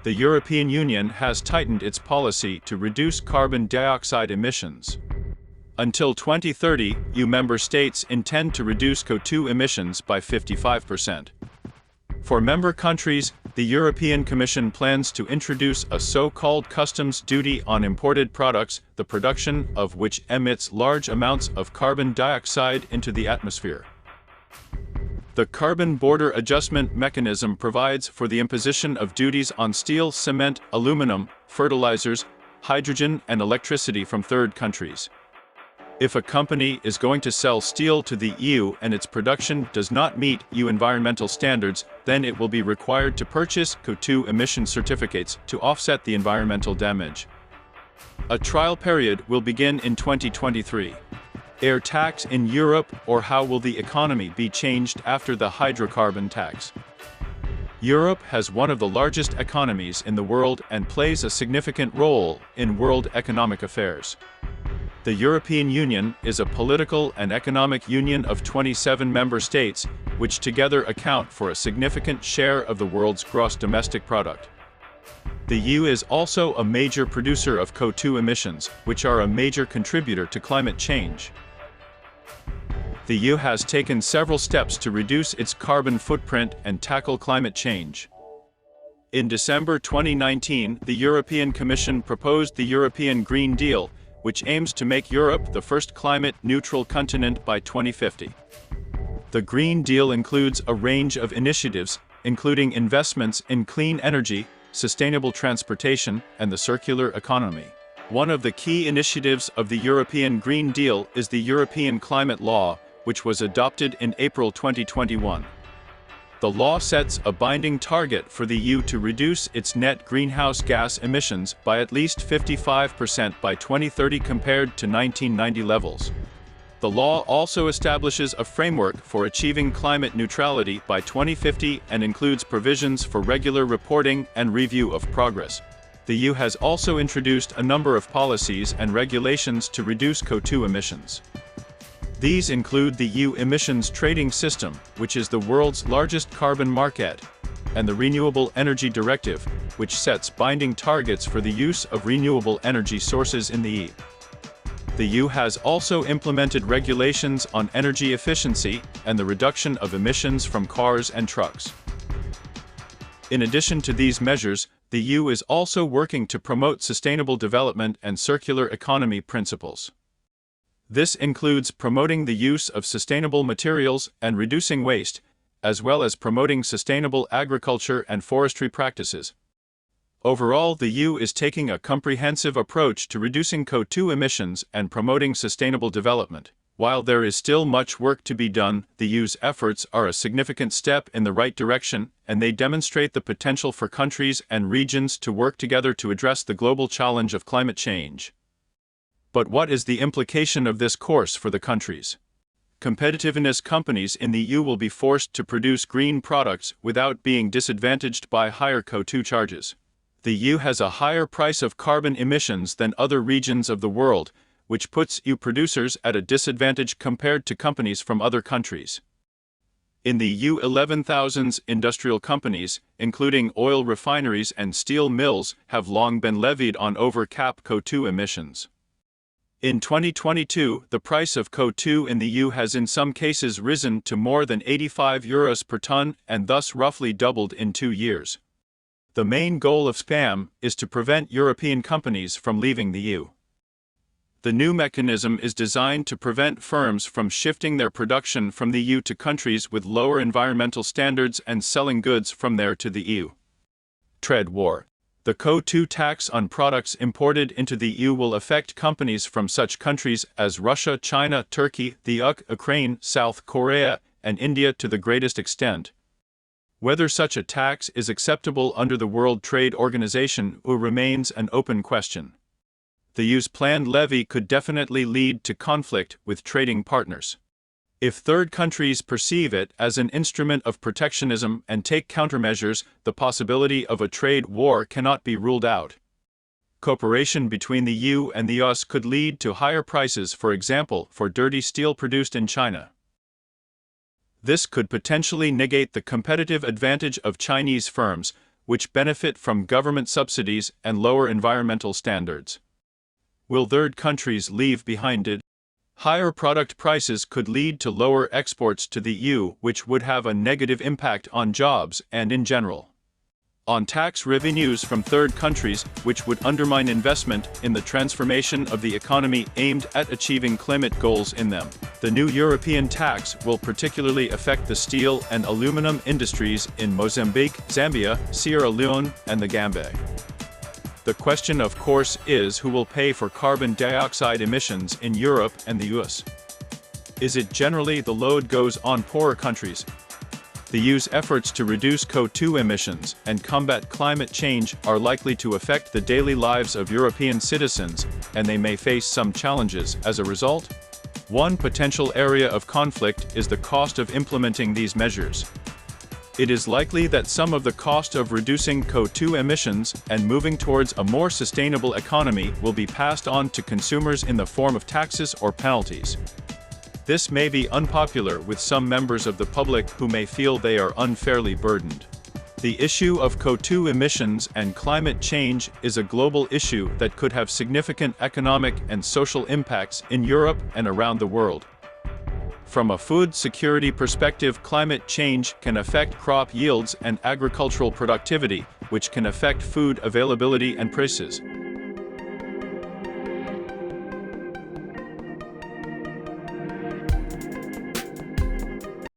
The European Union has tightened its policy to reduce carbon dioxide emissions. Until 2030, EU member states intend to reduce CO2 emissions by 55%. For member countries, the European Commission plans to introduce a so-called customs duty on imported products, the production of which emits large amounts of carbon dioxide into the atmosphere. The Carbon Border Adjustment Mechanism provides for the imposition of duties on steel, cement, aluminum, fertilizers, hydrogen, and electricity from third countries. If a company is going to sell steel to the EU and its production does not meet EU environmental standards, then it will be required to purchase CO2 emission certificates to offset the environmental damage. A trial period will begin in 2023. Air tax in Europe, or how will the economy be changed after the hydrocarbon tax? Europe has one of the largest economies in the world and plays a significant role in world economic affairs. The European Union is a political and economic union of 27 member states, which together account for a significant share of the world's gross domestic product. The EU is also a major producer of CO2 emissions, which are a major contributor to climate change. The EU has taken several steps to reduce its carbon footprint and tackle climate change. In December 2019, the European Commission proposed the European Green Deal, which aims to make Europe the first climate-neutral continent by 2050. The Green Deal includes a range of initiatives, including investments in clean energy, sustainable transportation, and the circular economy. One of the key initiatives of the European Green Deal is the European Climate Law, which was adopted in April 2021. The law sets a binding target for the EU to reduce its net greenhouse gas emissions by at least 55% by 2030 compared to 1990 levels. The law also establishes a framework for achieving climate neutrality by 2050 and includes provisions for regular reporting and review of progress. The EU has also introduced a number of policies and regulations to reduce CO2 emissions. These include the EU Emissions Trading System, which is the world's largest carbon market, and the Renewable Energy Directive, which sets binding targets for the use of renewable energy sources in the EU. The EU has also implemented regulations on energy efficiency and the reduction of emissions from cars and trucks. In addition to these measures, the EU is also working to promote sustainable development and circular economy principles. This includes promoting the use of sustainable materials and reducing waste, as well as promoting sustainable agriculture and forestry practices. Overall, the EU is taking a comprehensive approach to reducing CO2 emissions and promoting sustainable development. While there is still much work to be done, the EU's efforts are a significant step in the right direction, and they demonstrate the potential for countries and regions to work together to address the global challenge of climate change. But what is the implication of this course for the countries? Competitiveness: companies in the EU will be forced to produce green products without being disadvantaged by higher CO2 charges. The EU has a higher price of carbon emissions than other regions of the world, which puts EU producers at a disadvantage compared to companies from other countries. In the EU, 11,000 industrial companies, including oil refineries and steel mills, have long been levied on over-cap CO2 emissions. In 2022, the price of CO2 in the EU has in some cases risen to more than €85 per ton and thus roughly doubled in 2 years. The main goal of CBAM is to prevent European companies from leaving the EU. The new mechanism is designed to prevent firms from shifting their production from the EU to countries with lower environmental standards and selling goods from there to the EU. Trade war. The CO2 tax on products imported into the EU will affect companies from such countries as Russia, China, Turkey, the Ukraine, South Korea, and India to the greatest extent. Whether such a tax is acceptable under the World Trade Organization remains an open question. The EU's planned levy could definitely lead to conflict with trading partners. If third countries perceive it as an instrument of protectionism and take countermeasures, the possibility of a trade war cannot be ruled out. Cooperation between the EU and the US could lead to higher prices, for example, for dirty steel produced in China. This could potentially negate the competitive advantage of Chinese firms, which benefit from government subsidies and lower environmental standards. Will third countries leave behind it? Higher product prices could lead to lower exports to the EU, which would have a negative impact on jobs and in general on tax revenues from third countries, which would undermine investment in the transformation of the economy aimed at achieving climate goals in them. The new European tax will particularly affect the steel and aluminum industries in Mozambique, Zambia, Sierra Leone, and the Gambia. The question, of course, is who will pay for carbon dioxide emissions in Europe and the US? Is it generally the load goes on poorer countries? The EU's efforts to reduce CO2 emissions and combat climate change are likely to affect the daily lives of European citizens, and they may face some challenges as a result. One potential area of conflict is the cost of implementing these measures. It is likely that some of the cost of reducing CO2 emissions and moving towards a more sustainable economy will be passed on to consumers in the form of taxes or penalties. This may be unpopular with some members of the public who may feel they are unfairly burdened. The issue of CO2 emissions and climate change is a global issue that could have significant economic and social impacts in Europe and around the world. From a food security perspective, climate change can affect crop yields and agricultural productivity, which can affect food availability and prices.